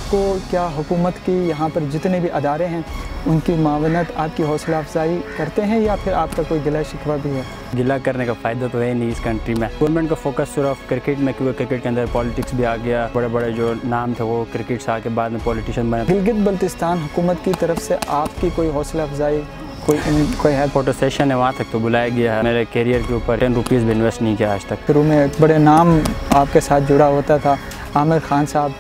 आपको क्या हुकूमत की यहाँ पर जितने भी अदारे हैं उनकी मावनत आपकी हौसला अफजाई करते हैं या फिर आपका कोई गिला शिकवा भी है? गिला करने का फ़ायदा तो है नहीं इस कंट्री में। गवर्नमेंट का फोकस सिर्फ क्रिकेट में, क्योंकि क्रिकेट के अंदर पॉलिटिक्स भी आ गया। बड़े बड़े जो नाम थे वो क्रिकेट से आके बाद में पॉलिटिशियन बने। गिलगित बल्तिस्तान हुकूमत की तरफ से आपकी कोई हौसला अफजाई कोई है? फोटो सेशन है, वहाँ तक तो बुलाया गया है। मेरे कैरियर के ऊपर 10 रुपीज़ भी इन्वेस्ट नहीं किया आज तक। शुरू में एक बड़े नाम आपके साथ जुड़ा होता था, आमिर खान साहब,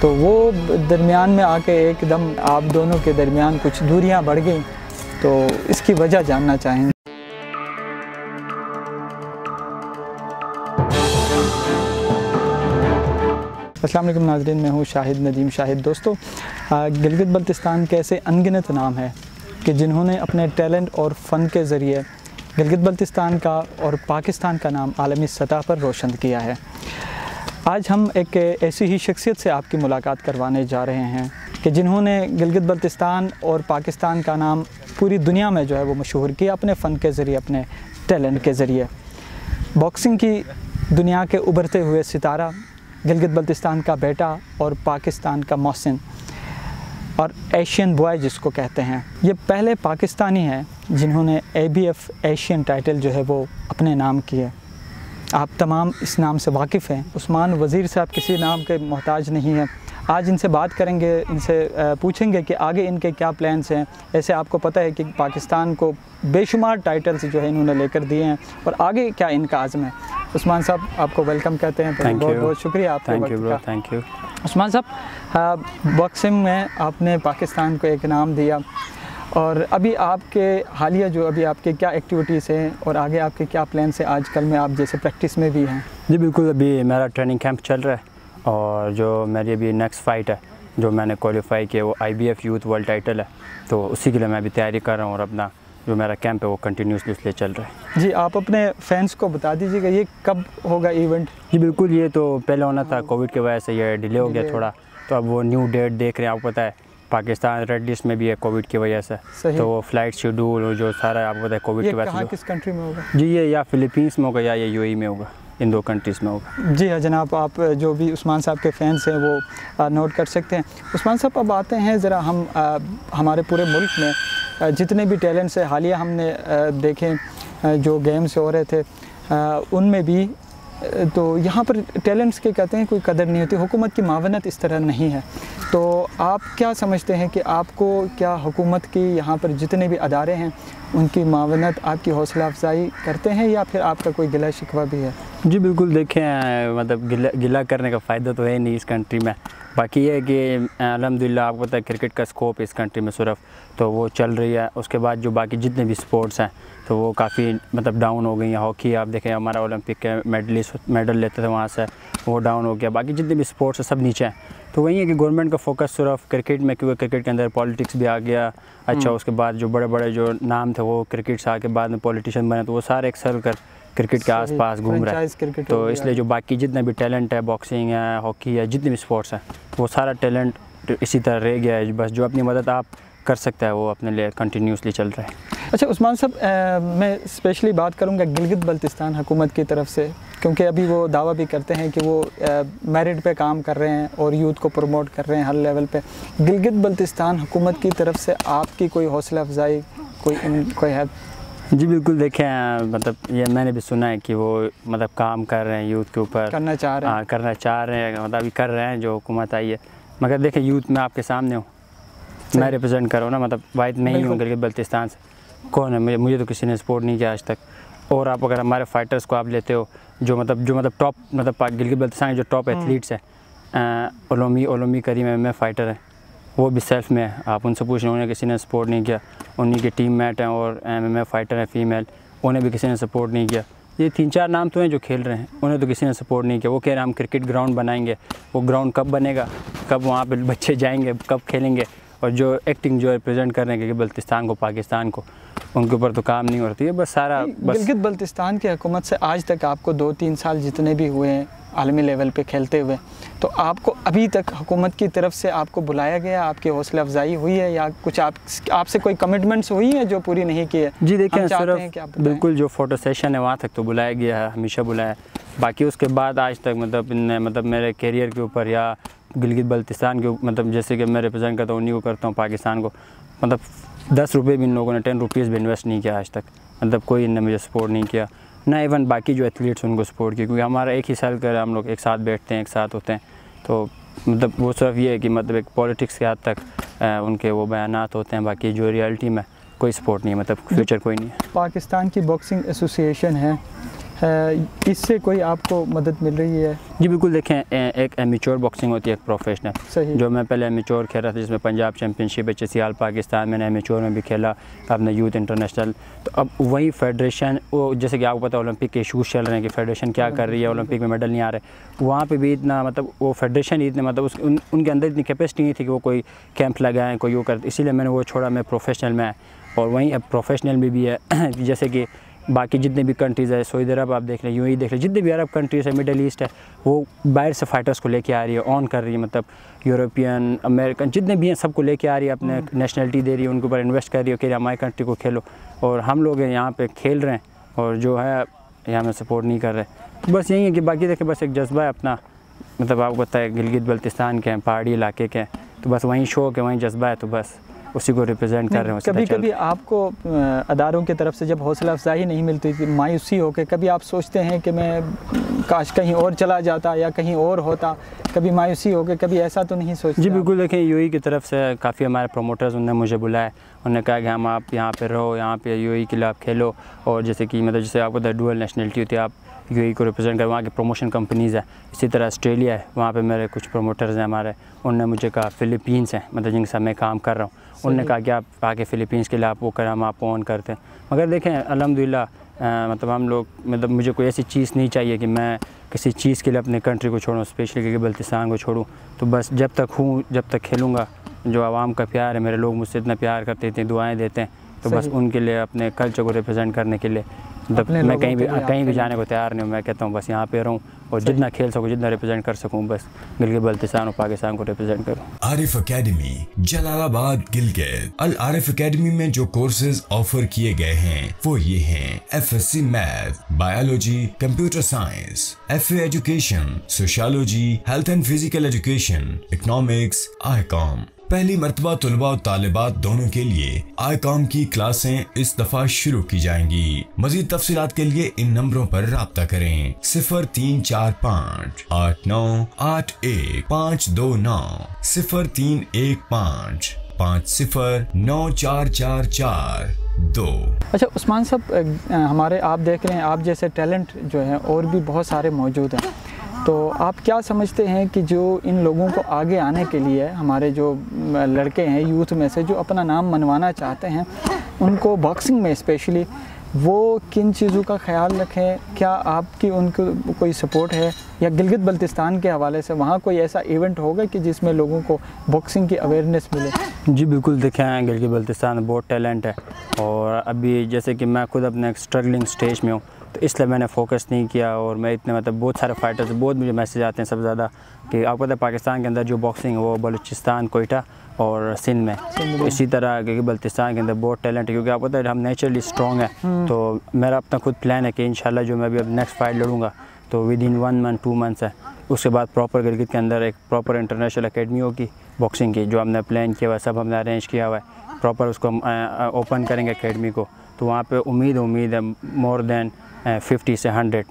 तो वो दरमियान में आके एकदम आप दोनों के दरमियान कुछ दूरियां बढ़ गई, तो इसकी वजह जानना चाहेंगे। अस्सलाम वालेकुम नाज़रीन, मैं हूँ शाहिद नदीम शाहिद। दोस्तों, गिलगित बल्तिस्तान के ऐसे अनगिनत नाम है कि जिन्होंने अपने टैलेंट और फ़न के ज़रिए गिलगित बल्तिस्तान का और पाकिस्तान का नाम आलमी सतह पर रोशन किया है। आज हम एक ऐसी ही शख्सियत से आपकी मुलाकात करवाने जा रहे हैं कि जिन्होंने गिलगित बल्तिस्तान और पाकिस्तान का नाम पूरी दुनिया में जो है वो मशहूर किया अपने फ़न के ज़रिए, अपने टैलेंट के ज़रिए। बॉक्सिंग की दुनिया के उभरते हुए सितारा, गिलगित बल्तिस्तान का बेटा और पाकिस्तान का मोहसिन और एशियन बॉय जिसको कहते हैं, ये पहले पाकिस्तानी हैं जिन्होंने ABF एशियन टाइटल जो है वो अपने नाम किए। आप तमाम इस नाम से वाकिफ़ हैं। उस्मान वज़ीर साहब किसी नाम के मोहताज नहीं हैं। आज इनसे बात करेंगे, इनसे पूछेंगे कि आगे इनके क्या प्लान्स हैं। ऐसे आपको पता है कि पाकिस्तान को बेशुमार टाइटल्स जो है इन्होंने लेकर दिए हैं और आगे क्या इनका आज़म है। उस्मान साहब, आपको वेलकम कहते हैं। बहुत बहुत शुक्रिया आपका वक्त का। Thank you. उस्मान साहब, बॉक्सिंग में आपने पाकिस्तान को एक नाम दिया और अभी आपके हालिया जो अभी आपके क्या एक्टिविटीज़ हैं और आगे आपके क्या प्लान्स हैं आजकल में, आप जैसे प्रैक्टिस में भी हैं? जी बिल्कुल, अभी मेरा ट्रेनिंग कैंप चल रहा है और जो मेरी अभी नेक्स्ट फ़ाइट है जो मैंने क्वालिफाई किया वो IBF यूथ वर्ल्ड टाइटल है, तो उसी के लिए मैं अभी तैयारी कर रहा हूँ और अपना जो मेरा कैंप है वो कंटिन्यूसली इसलिए चल रहा है। जी, आप अपने फैंस को बता दीजिएगा ये कब होगा इवेंट? जी बिल्कुल, ये तो पहले होना था, कोविड की वजह से ये डिले हो गया थोड़ा, तो अब वो न्यू डेट देख रहे हैं। आपको पता है पाकिस्तान रेड लिस्ट में भी है कोविड की वजह से, तो वो फ़्लाइट शेड्यूल और जो सारा आपको पता है कोविड की वजह से। किस कंट्री में होगा? जी, ये या फ़िलीपींस में होगा या ये UAE में होगा, इन 2 कंट्रीज़ में होगा। जी हाँ जनाब, आप जो भी उस्मान साहब के फ़ैन्स हैं वो नोट कर सकते हैं। उस्मान साहब, अब आते हैं ज़रा हम हमारे पूरे मुल्क में जितने भी टैलेंट्स हैं, हालिया हमने देखे जो गेम्स हो रहे थे उनमें भी, तो यहाँ पर टैलेंट्स के कहते हैं कोई कदर नहीं होती, हुकूमत की मावनत इस तरह नहीं है। तो आप क्या समझते हैं कि आपको क्या हुकूमत की यहाँ पर जितने भी अदारे हैं उनकी मावनत आपकी हौसला अफजाई करते हैं या फिर आपका कोई गिला शिकवा भी है? जी बिल्कुल, देखें मतलब गिला करने का फ़ायदा तो है नहीं इस कंट्री में। बाकी ये है कि अल्हम्दुलिल्लाह आपको पता है क्रिकेट का स्कोप इस कंट्री में सिर्फ, तो वो चल रही है। उसके बाद जो बाकी जितने भी स्पोर्ट्स हैं तो वो काफ़ी मतलब डाउन हो गई हैं। हॉकी आप देखें, हमारा ओलंपिक के मेडल लेते थे वहाँ से, वो डाउन हो गया। बाकी जितने भी स्पोर्ट्स हैं सब नीचे हैं। तो वही है कि गवर्नमेंट का फोकस सिर्फ क्रिकेट में, क्योंकि क्रिकेट के अंदर पॉलिटिक्स भी आ गया। अच्छा, उसके बाद जो बड़े बड़े जो नाम थे वो क्रिकेट से आके बाद में पॉलिटिशियन बने, तो वो सारे एक सर्कल कर क्रिकेट के आसपास घूम रहा है। तो इसलिए जो बाकी जितने भी टैलेंट है, बॉक्सिंग है, हॉकी है, जितने भी स्पोर्ट्स हैं, वो सारा टैलेंट इसी तरह रह गया है। बस जो अपनी मदद आप कर सकता है वो अपने लिए कंटिन्यूसली चल रहा है। अच्छा उस्मान साहब, मैं स्पेशली बात करूंगा गिलगित बल्तिस्तान हुकूमत की तरफ से, क्योंकि अभी वो दावा भी करते हैं कि वो मेरिट पे काम कर रहे हैं और यूथ को प्रमोट कर रहे हैं हर लेवल पे। गिलगित बल्तिस्तान हुकूमत की तरफ से आपकी कोई हौसला अफजाई कोई है? जी बिल्कुल, देखें मतलब ये मैंने भी सुना है कि वो मतलब काम कर रहे हैं यूथ के ऊपर, करना चाह रहे हैं। हाँ, करना चाह रहे हैं, मतलब अभी कर रहे हैं जो हुकूमत आई है। मगर देखें, यूथ में आपके सामने हूँ, मैं रिप्रेजेंट कर रहा हूँ ना, मतलब वाहिद मैं ही हूँ गिलगित बल्तिस्तान से। कौन है? मुझे तो किसी ने सपोर्ट नहीं किया आज तक। और आप अगर हमारे फाइटर्स को आप लेते हो जो मतलब टॉप मतलब गिलगित बल्तिस्तान के जो टॉप एथलीट्स हैं, ओलोमी करीम MMA फाइटर है, वो भी सेल्फ में है। आप उनसे पूछ रहे हैं, उन्हें किसी ने सपोर्ट नहीं किया। उन्हीं के टीम मेट हैं और MMA फाइटर हैं फीमेल, उन्हें भी किसी ने सपोर्ट नहीं किया। ये 3-4 नाम तो हैं जो खेल रहे हैं, उन्हें तो किसी ने सपोर्ट नहीं किया। वो कह रहे हैं हम क्रिकेट ग्राउंड बनाएंगे, वो ग्राउंड कब बनेगा, कब वहाँ पे बच्चे जाएंगे, कब खेलेंगे? और जो एक्टिंग जो रिप्रेजेंट कर रहे हैं कि बल्तिस्तान को, पाकिस्तान को, उनके ऊपर तो काम नहीं हो रही है। बस सारा गिलगित बल्तिस्तान की हुकूमत से आज तक आपको 2-3 साल जितने भी हुए हैं आलमी लेवल पे खेलते हुए, तो आपको अभी तक हुकूमत की तरफ से आपको बुलाया गया, आपकी हौसला अफजाई हुई है या कुछ आपसे कोई कमिटमेंट्स हुई है जो पूरी नहीं की है? जी देखिए, सिर्फ बिल्कुल जो फ़ोटो सेशन है वहाँ तक तो बुलाया गया है, हमेशा बुलाया है। बाकी उसके बाद आज तक मतलब मेरे कैरियर के ऊपर या गिलगित बल्तिस्तान के मतलब जैसे कि मैं रिप्रेजेंट करता हूँ उन्हीं को करता हूँ पाकिस्तान को, मतलब 10 रुपये भी इन लोगों ने 10 रुपीज़ भी इन्वेस्ट नहीं किया आज तक, मतलब कोई इनने मुझे सपोर्ट नहीं किया, ना इवन बाकी जो एथलीट्स उनको सपोर्ट किया, क्योंकि हमारा एक ही साल कर हम लोग एक साथ बैठते हैं, एक साथ होते हैं, तो मतलब वो सिर्फ ये है कि मतलब एक पॉलिटिक्स के हद तक उनके वो बयानात होते हैं, बाकी जो रियलिटी में कोई सपोर्ट नहीं है, मतलब फ्यूचर कोई नहीं है। पाकिस्तान की बॉक्सिंग एसोसिएशन है, इससे कोई आपको मदद मिल रही है? जी बिल्कुल, देखें एक एमेच्योर बॉक्सिंग होती है, एक प्रोफेशनल। सही। जो मैं पहले एमेच्योर खेल रहा था जिसमें Punjab championship HSC all Pakistan, मैंने एमेच्योर में भी खेला, अपने यूथ इंटरनेशनल, तो अब वही फेडरेशन वो जैसे कि आपको पता है ओलंपिक के इशूज़ चल रहे हैं कि फेडरेशन क्या कर रही है, ओलंपिक में मेडल नहीं आ रहे, वहाँ पर भी इतना मतलब वो फेडरेशन इतने मतलब उनके अंदर इतनी कैपेसिटी नहीं थी कि वो कोई कैंप लगाएँ, कोई वो करते, इसीलिए मैंने वो छोड़ा, मैं प्रोफेशनल में। और वहीं अब प्रोफेशनल में भी है जैसे कि बाकी जितने भी कंट्रीज़ है, सऊदी अरब आप देख लें, यूएई देख लें, जितने भी अरब कंट्रीज़ है, मिडल ईस्ट है, वो बाहर से फाइटर्स को लेके आ रही है, ऑन कर रही है, मतलब यूरोपियन अमेरिकन जितने भी हैं सबको लेके आ रही है, अपने नेशनलिटी दे रही है, उनके ऊपर इन्वेस्ट कर रही है कि हमारी कंट्री को खेलो, और हम लोग यहाँ पे खेल रहे हैं और जो है यहाँ में सपोर्ट नहीं कर रहे। तो बस यही है कि बाकी देखें बस एक जज्बा है अपना, मतलब आपको पता है गिलगित बल्तिस्तान के हैं, पहाड़ी इलाके के हैं, तो बस वहीं शौक़ है, वहीं जज्बा है, तो बस उसी को रिप्रेजेंट कर रहे हैं। कभी कभी आपको अदारों की तरफ से जब हौसला अफजाई नहीं मिलती, मायूसी हो के कभी आप सोचते हैं कि मैं काश कहीं और चला जाता या कहीं और होता, कभी मायूसी हो के कभी ऐसा तो नहीं सोचते? जी बिल्कुल, देखें यूएई की तरफ से काफ़ी हमारे प्रोमोटर्स उन्होंने मुझे बुलाया, उन्होंने कहा कि हम आप यहाँ पे रहो, यहाँ पे यूएई के लिए आप खेलो, और जैसे कि मतलब जैसे आपको डुअल नेशनलिटी होती है, आप यूएई को रिप्रेजेंट कर, वहाँ के प्रमोशन कंपनीज़ है, इसी तरह ऑस्ट्रेलिया है, वहाँ पे मेरे कुछ प्रोमोटर्स हैं हमारे, उन्होंने मुझे कहा फ़िलीपींस हैं, मतलब जिनके साथ मैं काम कर रहा हूँ, उन्होंने कहा कि आप आके फ़िलीपींस के लिए आप वो करें, हम आपको ऑन करते हैं। मगर देखें अल्हम्दुलिल्लाह मतलब हम लोग मतलब मुझे कोई ऐसी चीज़ नहीं चाहिए कि मैं किसी चीज़ के लिए अपने कंट्री को छोड़ूँ, स्पेशली गिलगित बल्तिस्तान को छोड़ूँ, तो बस जब तक हूँ जब तक खेलूँगा, जो आवाम का प्यार है, मेरे लोग मुझसे इतना प्यार करते हैं, दुआएँ देते हैं, तो बस उनके लिए अपने कल्चर को रिप्रेजेंट करने के लिए मतलब मैं कहीं भी जाने को तैयार नहीं हूँ। मैं कहता हूँ बस यहाँ पे रहूँ और जितना खेल सकूँ, जितना रिप्रेजेंट कर सकूँ, बस गिलगित बल्तिस्तान और पाकिस्तान को रिप्रेजेंट करूँ। आरिफ एकेडमी जलालाबाद गिलगित। अल आरिफ एकेडमी में जो कोर्सेज ऑफर किए गए हैं वो ये हैं: FSC math, biology, computer science, FA education, sociology, health and physical education, economics, ICOM। पहली मर्तबा तुलबा और तालिबात दोनों के लिए ICOM की क्लासें इस दफा शुरू की जाएंगी। मजीद तफसीलात के लिए इन नंबरों पर राब्ता करें: 0345 8981 529, 0315 509444 2। अच्छा उस्मान साहब, हमारे आप देख रहे हैं आप जैसे टैलेंट जो है और भी बहुत सारे मौजूद हैं, तो आप क्या समझते हैं कि जो इन लोगों को आगे आने के लिए, हमारे जो लड़के हैं यूथ में से जो अपना नाम मनवाना चाहते हैं, उनको बॉक्सिंग में स्पेशली वो किन चीज़ों का ख्याल रखें? क्या आपकी उनको कोई सपोर्ट है, या गिलगित बल्तिस्तान के हवाले से वहाँ कोई ऐसा इवेंट होगा कि जिसमें लोगों को बॉक्सिंग की अवेयरनेस मिले? जी बिल्कुल, देखें गिलगित बल्तिस्तान में बहुत टैलेंट है, और अभी जैसे कि मैं खुद अपने स्ट्रगलिंग स्टेज में हूँ, तो इसलिए मैंने फोकस नहीं किया, और मैं इतने मतलब बहुत सारे फाइटर्स, बहुत मुझे मैसेज आते हैं सबसे ज़्यादा कि आपको पता है पाकिस्तान के अंदर जो बॉक्सिंग है वो बलूचिस्तान, कोयटा और सिंध में, तो इसी तरह गिलगित बल्तिस्तान के अंदर बहुत टैलेंट है, क्योंकि आपको पता है हम नेचुरली स्ट्रॉन्ग है। तो मेरा अपना खुद प्लान है कि इंशाल्लाह जो मैं अभी अब नेक्स्ट फाइट लड़ूंगा तो विद इन 1 मंथ 2 मंथ्स है, उसके बाद प्रॉपर गिलगित के अंदर एक प्रॉपर इंटरनेशनल अकेडमी होगी बॉक्सिंग की, जो हमने प्लान किया हुआ है, सब हमने अरेंज किया हुआ है, प्रॉपर उसको हम ओपन करेंगे अकेडमी को। तो वहाँ पे उम्मीद है मोर देन 50 से 100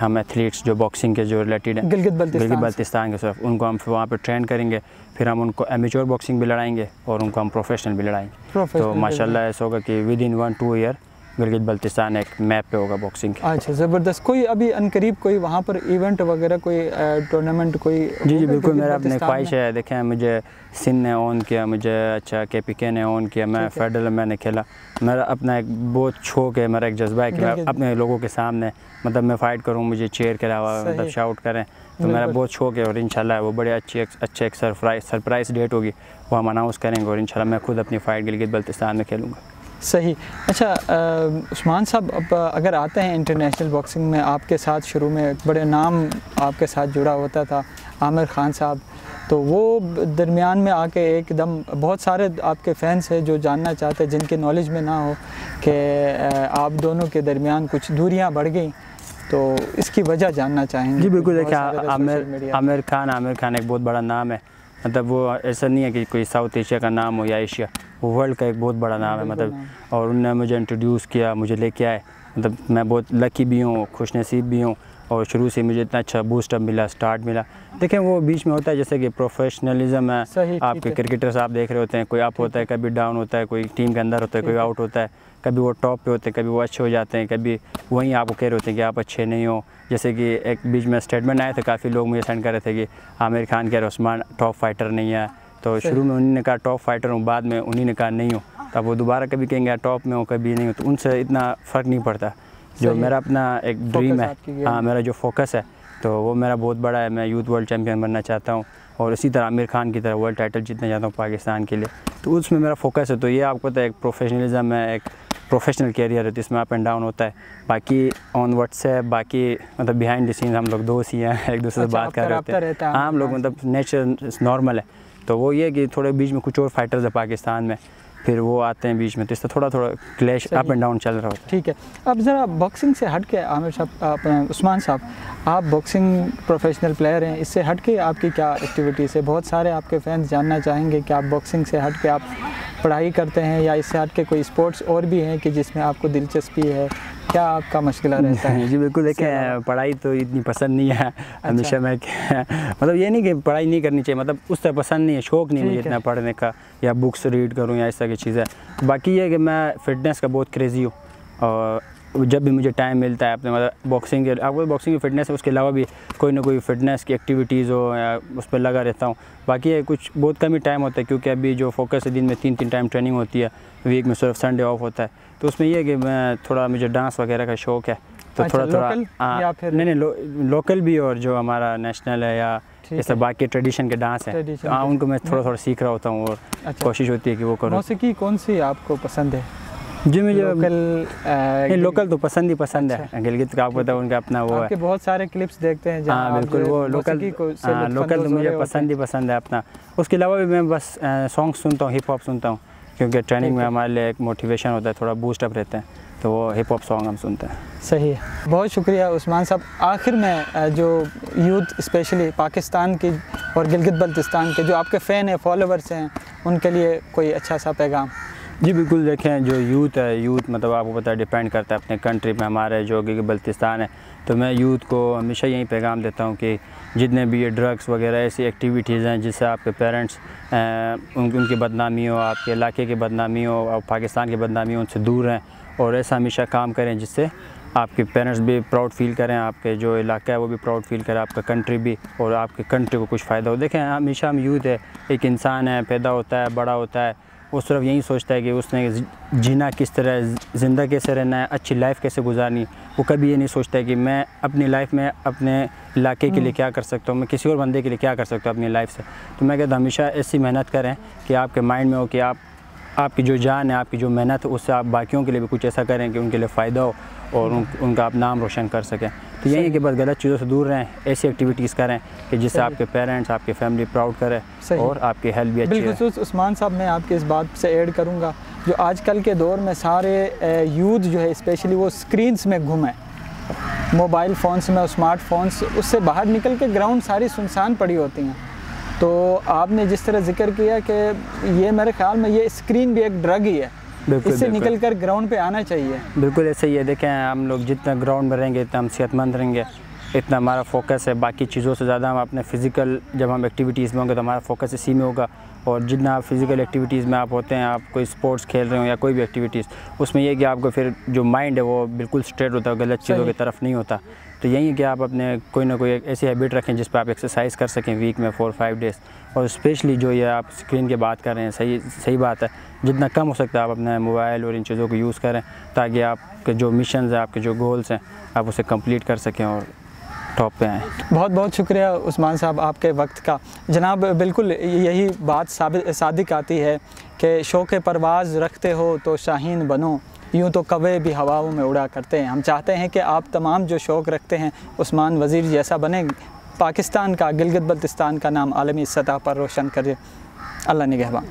हम एथलीट्स जो बॉक्सिंग के जो रिलेटेड हैं गिलगित बल्तिस्तान के सिर्फ, उनको हम वहाँ पे ट्रेन करेंगे, फिर हम उनको एमेच्योर बॉक्सिंग भी लड़ाएंगे और उनको हम प्रोफेशनल भी लड़ाएंगे। तो माशाल्लाह ऐसा होगा कि with in 1-2 year Gilgit Baltistan एक मैप पे होगा बॉक्सिंग। अच्छा ज़बरदस्त। कोई अभी अनकरीब कोई वहाँ पर इवेंट वगैरह कोई टूर्नामेंट कोई? जी बिल्कुल, मेरा अपने ख्वाहिश है। देखें मुझे सिंध ने ऑन किया, मुझे अच्छा KPK ने ऑन किया, मैं फेडरल मैंने खेला, मेरा अपना एक बहुत शौक है, मेरा एक जज्बा है कि मैं अपने लोगों के सामने मतलब मैं फ़ाइट करूँ, मुझे चेयर के अलावा मतलब शाउट करें, तो मेरा बहुत शौक है। और इंशाल्लाह वो बड़े अच्छे एक सरप्राइज़ डेट होगी, वो हम अनाउंस करेंगे, और इंशाल्लाह मैं खुद अपनी फ़ाइट गिलगित बल्तिस्तान में खेलूँगा। सही। अच्छा उस्मान साहब, अब अगर आते हैं इंटरनेशनल बॉक्सिंग में, आपके साथ शुरू में बड़े नाम आपके साथ जुड़ा होता था, आमिर खान साहब, तो वो दरमियान में आके एकदम बहुत सारे आपके फैंस हैं जो जानना चाहते हैं, जिनके नॉलेज में ना हो कि आप दोनों के दरमियान कुछ दूरियां बढ़ गई, तो इसकी वजह जानना चाहेंगे। जी बिल्कुल, देखिए आमिर खान एक बहुत बड़ा नाम है। मतलब वो ऐसा नहीं है कि कोई साउथ एशिया का नाम हो या एशिया, वो वर्ल्ड का एक बहुत बड़ा नाम है। मतलब और उन्होंने मुझे इंट्रोड्यूस किया, मुझे लेके आए। मतलब मैं बहुत लकी भी हूँ, खुशनसीब भी हूँ, और शुरू से मुझे इतना अच्छा बूस्टअप मिला, स्टार्ट मिला। देखें वो बीच में होता है जैसे कि प्रोफेशनलिज्म है, आपके क्रिकेटर्स आप देख रहे होते हैं, कोई अप होता है, कभी डाउन होता है, कोई टीम के अंदर होता है, कोई आउट होता है, कभी वो टॉप पे होते हैं, कभी वो अच्छे हो जाते हैं, कभी वहीं आपको कह रहे होते हैं कि आप अच्छे नहीं हो। जैसे कि एक बीच में स्टेटमेंट आए थे, काफ़ी लोग मुझे सेंड कर रहे थे कि आमिर खान कह रहे उस्मान टॉप फाइटर नहीं है। तो शुरू में उन्होंने कहा टॉप फाइटर हूँ, बाद में उन्हीं ने कहा नहीं हूँ। तब वो दोबारा कभी कहेंगे टॉप में हो, कभी नहीं हो, तो उनसे इतना फ़र्क नहीं पड़ता। जो मेरा अपना एक ड्रीम है, हाँ मेरा जो फोकस है तो वो मेरा बहुत बड़ा है। मैं यूथ वर्ल्ड चैम्पियन बनना चाहता हूँ, और इसी तरह आमिर खान की तरह वर्ल्ड टाइटल जीतना चाहता हूँ पाकिस्तान के लिए। तो उसमें मेरा फोकस है। तो ये आपको पता है एक प्रोफेशनलिज्म है, एक प्रोफेशनल कैरियर है, जिसमें अप एंड डाउन होता है। बाकी ऑन व्हाट्सएप, बाकी मतलब बिहाइंड द सीन हम लोग दोस्त ही हैं, एक दूसरे से बात कर रहे होते हैं। हाँ हम लोग मतलब नेचर नॉर्मल है। तो वो ये कि थोड़े बीच में कुछ और फाइटर्स है पाकिस्तान में, फिर वो आते हैं बीच में, तो इससे थोड़ा क्लैश अप एंड डाउन चल रहा होता है। ठीक है, अब ज़रा बॉक्सिंग से हट के आमिर साहब, उस्मान साहब, आप बॉक्सिंग प्रोफेशनल प्लेयर हैं, इससे हट के आपकी क्या एक्टिविटीज़ है? बहुत सारे आपके फैंस जानना चाहेंगे कि आप बॉक्सिंग से हट के आप पढ़ाई करते हैं, या इससे हट के कोई स्पोर्ट्स और भी हैं कि जिसमें आपको दिलचस्पी है, क्या आपका मशगला रहता है? जी बिल्कुल, देखें पढ़ाई तो इतनी पसंद नहीं है। हमेशा मैं मतलब ये नहीं कि पढ़ाई नहीं करनी चाहिए, मतलब उस तरह पसंद नहीं है, शौक़ नहीं मुझे इतना पढ़ने का या बुक्स रीड करूँ या इस तरह की चीज़ें। बाकी ये है कि मैं फ़िटनेस का बहुत क्रेज़ी हूँ, और जब भी मुझे टाइम मिलता है अपने मतलब बॉक्सिंग के, आपको बॉक्सिंग की फ़िटनेस है, उसके अलावा भी कोई ना कोई फ़िटनेस की एक्टिविटीज़ हो या उस पर लगा रहता हूँ। बाकी ये कुछ बहुत कम ही टाइम होता है, क्योंकि अभी जो फोकस है दिन में 3 टाइम ट्रेनिंग होती है, वीक में सिर्फ संडे ऑफ होता है। तो उसमें ये है कि मैं थोड़ा, मुझे डांस वगैरह का शौक़ है, तो अच्छा, थोड़ा या फिर नहीं लोकल भी, और जो हमारा नेशनल है या जैसे बाकी ट्रेडिशन के डांस हैं, हाँ उनको मैं थोड़ा सीख रहा होता हूँ, और कोशिश होती है कि वो करूँ। मौसीकी कौन सी आपको पसंद है? जी मुझे लोकल तो पसंद ही पसंद है। गिलगित का आपको पता है उनका अपना वो है, बहुत सारे क्लिप्स देखते हैं। हाँ बिल्कुल, वो लोकल तो मुझे पसंद ही पसंद है अपना। उसके अलावा भी मैं बस सॉन्ग सुनता हूँ, हिप हॉप सुनता हूँ, क्योंकि ट्रेनिंग में हमारे लिए एक मोटिवेशन होता है, थोड़ा बूस्ट अप रहता है, तो वो हिप हॉप सॉन्ग हम सुनते हैं। सही है, बहुत शुक्रिया उस्मान साहब। आखिर में जो यूथ स्पेशली पाकिस्तान की और गिलगित बल्तिस्तान के जो आपके फ़ैन हैं, फॉलोवर्स हैं, उनके लिए कोई अच्छा सा पैगाम? जी बिल्कुल, देखें जो यूथ है, यूथ मतलब आपको पता है डिपेंड करता है अपने कंट्री में, हमारे जो गिलगित बल्तिस्तान है, तो मैं यूथ को हमेशा यही पैगाम देता हूँ कि जितने भी ये ड्रग्स वगैरह ऐसी एक्टिविटीज़ हैं जिससे आपके पेरेंट्स उनकी बदनामी हो, आपके इलाके की बदनामी हो और पाकिस्तान की बदनामी हो, उनसे दूर रहें, और ऐसा हमेशा काम करें जिससे आपके पेरेंट्स भी प्राउड फील करें, आपके जो इलाका है वो भी प्राउड फील करे, आपका कंट्री भी, और आपके कंट्री को कुछ फ़ायदा हो। देखें हमेशा हम यूथ है, एक इंसान है, पैदा होता है, बड़ा होता है, वो सिर्फ यही सोचता है कि उसने जीना किस तरह, ज़िंदा कैसे रहना है, अच्छी लाइफ कैसे गुजारनी। वो कभी ये नहीं सोचता है कि मैं अपनी लाइफ में अपने इलाके के लिए क्या कर सकता हूँ, मैं किसी और बंदे के लिए क्या कर सकता हूँ अपनी लाइफ से। तो मैं कहता हूँ हमेशा ऐसी मेहनत करें कि आपके माइंड में हो कि आपकी जो जान है, आपकी जो मेहनत है, उससे आप बाकियों के लिए भी कुछ ऐसा करें कि उनके लिए फ़ायदा हो और उनका आप नाम रोशन कर सकें। तो यही है कि बस गलत चीज़ों से दूर रहें, ऐसी एक्टिविटीज़ करें कि जिससे आपके पेरेंट्स, आपकी फैमिली प्राउड करे और आपकी हेल्थ भी अच्छी है। उस्मान साहब, मैं आपकी इस बात से ऐड करूँगा, जो आजकल के दौर में सारे यूथ जो है स्पेशली वो स्क्रीन्स में घूमें, मोबाइल फ़ोन्स में, स्मार्टफोन्स, उससे बाहर निकल के ग्राउंड सारी सुनसान पड़ी होती हैं। तो आपने जिस तरह जिक्र किया कि ये मेरे ख्याल में ये स्क्रीन भी एक ड्रग ही है, इससे निकल कर ग्राउंड पे आना चाहिए। बिल्कुल ऐसे ही है। देखें हम लोग जितना ग्राउंड में रहेंगे इतना हम सेहतमंद रहेंगे, इतना हमारा फोकस है बाकी चीज़ों से ज़्यादा हम अपने फ़िज़िकल, जब हम एक्टिविटीज़ में होंगे तो हमारा फोकस इसी में होगा। और जितना आप फिज़िकल एक्टिविटीज़ में आप होते हैं, आप कोई स्पोर्ट्स खेल रहे हो या कोई भी एक्टिविटीज़, उसमें यह कि आपको फिर जो माइंड है वो बिल्कुल स्ट्रेट होता है, गलत चीज़ों की तरफ नहीं होता। तो यही है कि आप अपने कोई ना कोई ऐसी हैबिट रखें जिस पर आप एक्सरसाइज कर सकें वीक में 4-5 डेज़। और स्पेशली जो ये आप स्क्रीन की बात कर रहे हैं, सही बात है, जितना कम हो सकता है आप अपने मोबाइल और इन चीज़ों को यूज़ करें ताकि आपके जो मिशन है, आपके जो गोल्स हैं, आप उसे कंप्लीट कर सकें और टॉप पे आएँ। बहुत बहुत शुक्रिया उस्मान साहब आपके वक्त का। जनाब बिल्कुल यही बात सादिक आती है कि शौक़ परवाज़ रखते हो तो शाहीन बनो, यूँ तो कौवे भी हवाओं में उड़ा करते हैं। हम चाहते हैं कि आप तमाम जो शौक़ रखते हैं उस्मान वज़ीर जैसा बने, पाकिस्तान का, गिलगित बल्तिस्तान का नाम आलमी सतह पर रोशन करे। अल्लाह निगहबान।